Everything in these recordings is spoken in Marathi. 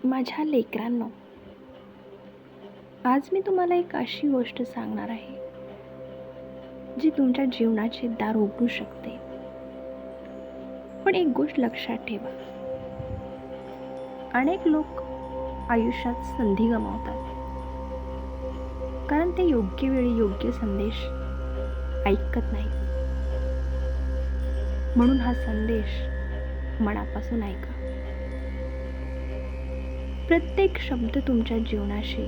माझ्या लेकरांनो, आज मी तुम्हाला एक अशी गोष्ट सांगणार आहे जी तुमच्या जीवनाचे दार उघडू शकते. पण एक गोष्ट लक्षात ठेवा, अनेक लोक आयुष्यात संधी गमावतात कारण ते योग्य वेळी योग्य संदेश ऐकत नाही. म्हणून हा संदेश मनापासून ऐका. प्रत्येक शब्द तुमच्या जीवनाशी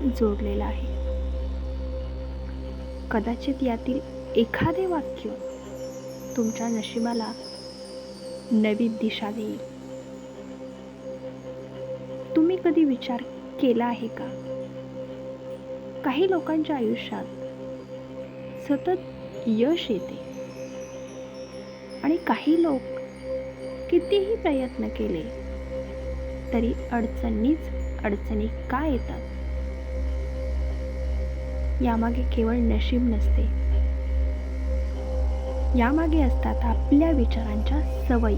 जोडलेला आहे. कदाचित यातील एखादे वाक्य तुमच्या नशिबाला नवी दिशा देईल. तुम्ही कधी विचार केला आहे का, काही लोकांच्या आयुष्यात सतत यश येते आणि काही लोक कितीही प्रयत्न केले तरी अडचणी का येतात? यामागे केवळ नशीब नसते, यामागे असतात आपल्या विचारांच्या सवयी,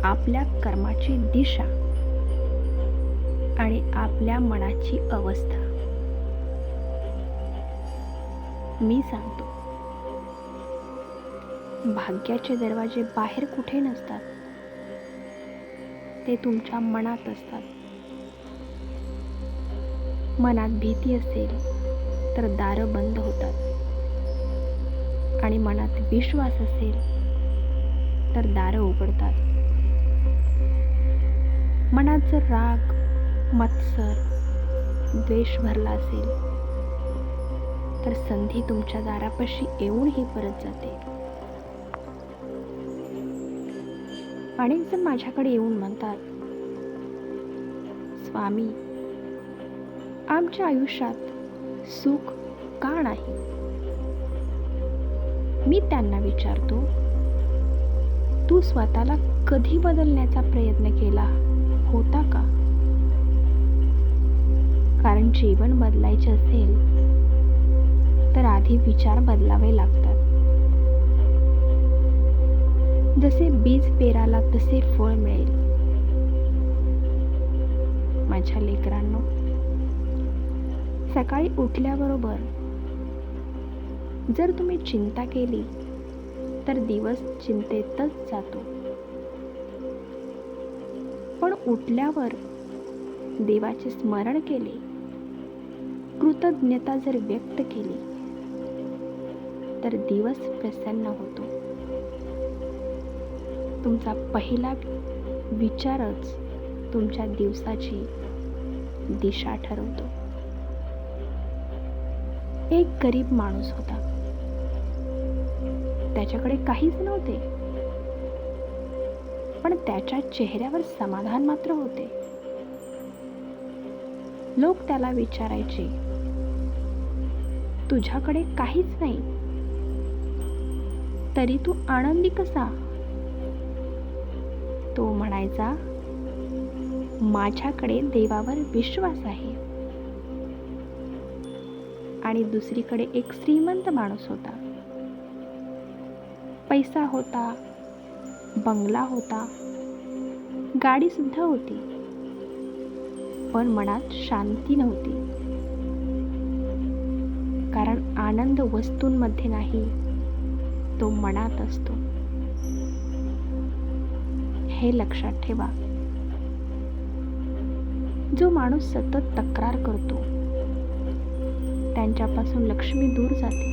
आपल्या कर्माची दिशा आणि आपल्या मनाची अवस्था. मी सांगतो, भाग्याचे दरवाजे बाहेर कुठे नसतात, ते तुमच्या मनात असतात. मनात भीती असेल तर दारं बंद होतात आणि मनात विश्वास असेल तर दारं उघडतात. मनात जर राग, मत्सर, द्वेष भरला असेल तर संधी तुमच्या दारापाशी येऊनही परत जाते. अनेक जण माझ्याकडे येऊन म्हणतात, स्वामी, आमच्या आयुष्यात सुख का नाही? मी त्यांना विचारतो, तू स्वतःला कधी बदलण्याचा प्रयत्न केला होता का? कारण जीवन बदलायचे असेल तर आधी विचार बदलावे लागतात. जसे बीज पेराला तसे फळ मिळेल. माझ्या लेकरांनो, सकाळी उठल्याबरोबर जर तुम्ही चिंता केली तर दिवस चिंतेतच जातो. पण उठल्यावर देवाचे स्मरण केले, कृतज्ञता जर व्यक्त केली तर दिवस प्रसन्न होतो. तुमचा पहिला विचारच तुमच्या दिवसाची दिशा ठरवतो. एक गरीब माणूस होता. त्याच्याकडे काहीच नव्हते, पण त्याच्या चेहऱ्यावर समाधान मात्र होते. लोक त्याला विचारायचे, तुझ्याकडे काहीच नाही तरी तू आनंदी कसा? तो म्हणायचा, माझ्याकडे देवावर विश्वास आहे. आणि दुसरीकडे एक श्रीमंत माणूस होता. पैसा होता, बंगला होता, गाडी सुद्धा होती, पण मनात शांती नव्हती. कारण आनंद वस्तूंमध्ये नाही, तो मनात असतो. हे लक्षात ठेवा. जो माणूस सतत तक्रार करतो त्यांच्यापासून लक्ष्मी दूर जाते,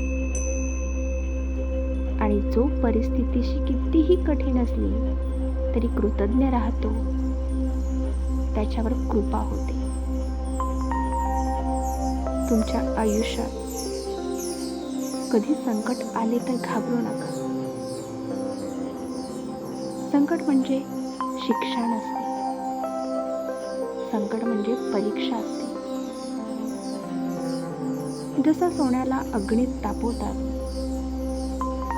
आणि जो परिस्थितीशी कितीही कठीण असली तरी कृतज्ञ राहतो त्याच्यावर कृपा होते. तुमच्या आयुष्यात कधी संकट आले तर घाबरू नका. संकट म्हणजे शिक्षा नसते, संकट म्हणजे परीक्षा असते. जसं सोन्याला अग्नीत तापवतात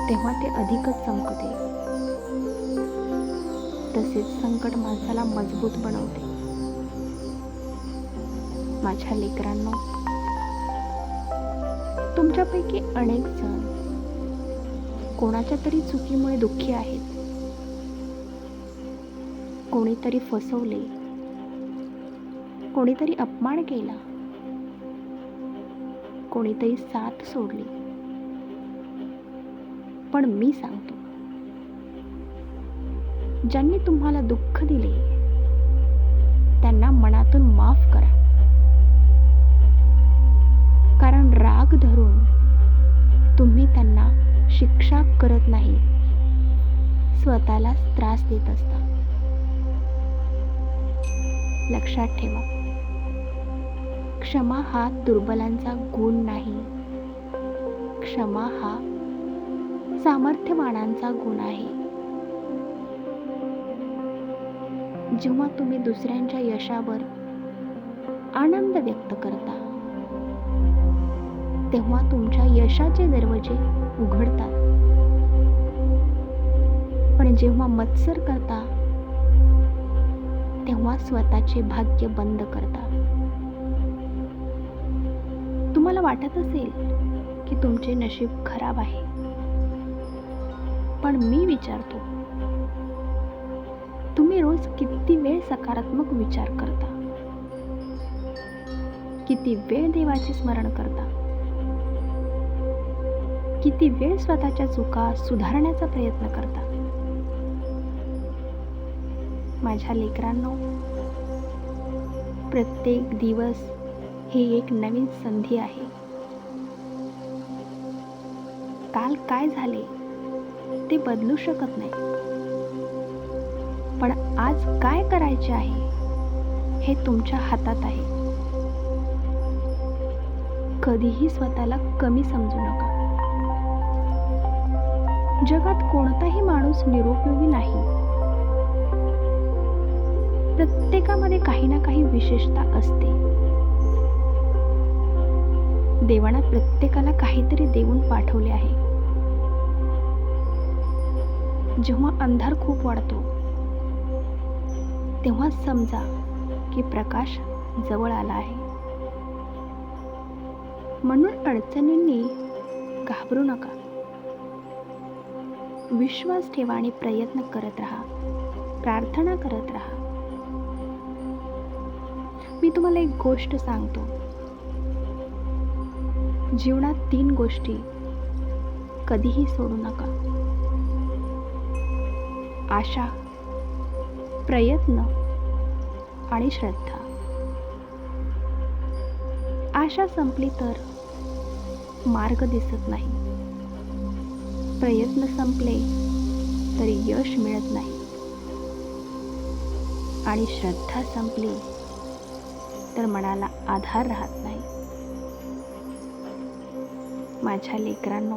तेव्हा ते अधिकच चमकते, तसेच संकट माणसाला मजबूत बनवते. माझ्या लेकरांनो, तुमच्यापैकी अनेक जण कोणाच्या तरी चुकीमुळे दुःखी आहेत. कोणीतरी फसवले, कोणीतरी अपमान केला, कोणीतरी साथ सोडली. पण मी सांगतो, ज्यांनी तुम्हाला दुःख दिले त्यांना मनातून माफ करा. कारण राग धरून तुम्ही त्यांना शिक्षा करत नाही, स्वतःलाच त्रास देत असता. लक्षात ठेवा, क्षमा हा दुर्बलांचा गुण नाही, क्षमा हा सामर्थ्यवानांचा गुण आहे. जेव्हा तुम्ही दुसऱ्यांच्या यशावर आनंद व्यक्त करता, तेव्हा तुमच्या यशाचे दरवाजे उघडतात. पण जेव्हा मत्सर करता, तेव्हा स्वतःचे भाग्य बंद करता. तुम्हाला वाटत असेल की तुमचे नशीब खराब आहे, पण मी विचारतो, तुम्ही रोज किती वेळ सकारात्मक विचार करता? किती वेळ देवाचे स्मरण करता? किती वेळ स्वतःच्या चुका सुधारण्याचा प्रयत्न करता? माझ्या लेकरांनो, प्रत्येक दिवस ही एक नवीन संधी आहे. काल काय झाले ते बदलू शकत नाही, पण आज काय करायचे आहे हे तुमच्या हातात आहे. कधीही स्वतःला कमी समजू नका. जगात कोणताही माणूस निरुपयोगी नाही. प्रत्येकामध्ये काही ना काही विशेषता असते. देवाने प्रत्येकाला काहीतरी देऊन पाठवले आहे. जेव्हा अंधार खूप वाढतो, तेव्हा समजा की प्रकाश जवळ आला आहे. म्हणून अडचणींनी घाबरू नका. विश्वास ठेवा आणि प्रयत्न करत राहा, प्रार्थना करत राहा. मी तुम्हाला एक गोष्ट सांगतो, जीवनात 3 गोष्टी कधीही सोडू नका: आशा, प्रयत्न आणि श्रद्धा. आशा संपली तर मार्ग दिसत नाही. प्रयत्न संपले तर यश मिळत नाही. आणि श्रद्धा संपली तर मनाला आधार राहत नाही. माझ्या लेकरांनो,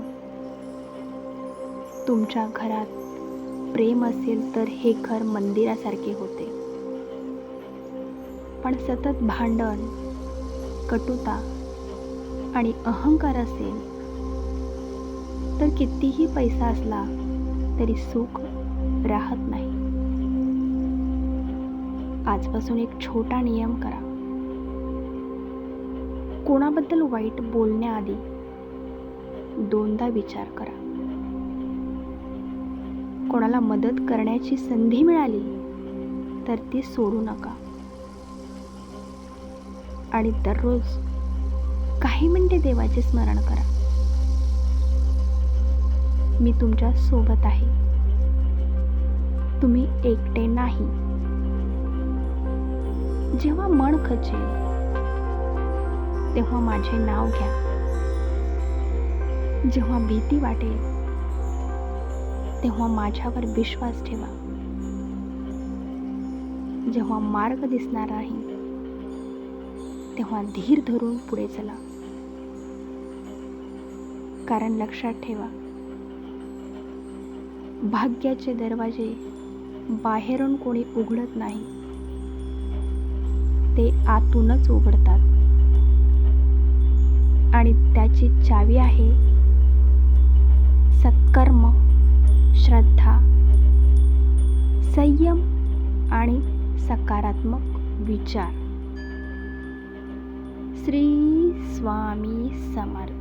तुमच्या घरात प्रेम असेल तर हे घर मंदिरासारखे होते. पण सतत भांडण, कटुता आणि अहंकार असेल तर कितीही पैसा असला तरी सुख राहत नाही. आजपासून एक छोटा नियम करा: कोणाबद्दल वाईट बोलण्याआधी 2दा विचार करा. कोणाला मदत करण्याची संधी मिळाली तर ती सोडू नका. आणि दररोज काही मिनिटे देवाचे स्मरण करा. मी तुमच्या सोबत आहे. तुम्ही एकटे नाही. जेव्हा मन खचेल तेव्हा माझे नाव घ्या. जेव्हा भीती वाटेल तेव्हा माझ्यावर विश्वास ठेवा. जेव्हा मार्ग दिसणार नाही तेव्हा धीर धरून पुढे चला. कारण लक्षात ठेवा, भाग्याचे दरवाजे बाहेरून कोणी उघडत नाही, ते आतूनच उघडतात. आणि त्याची चावी आहे सत्कर्म, श्रद्धा, संयम आणि सकारात्मक विचार. श्री स्वामी समर्थ.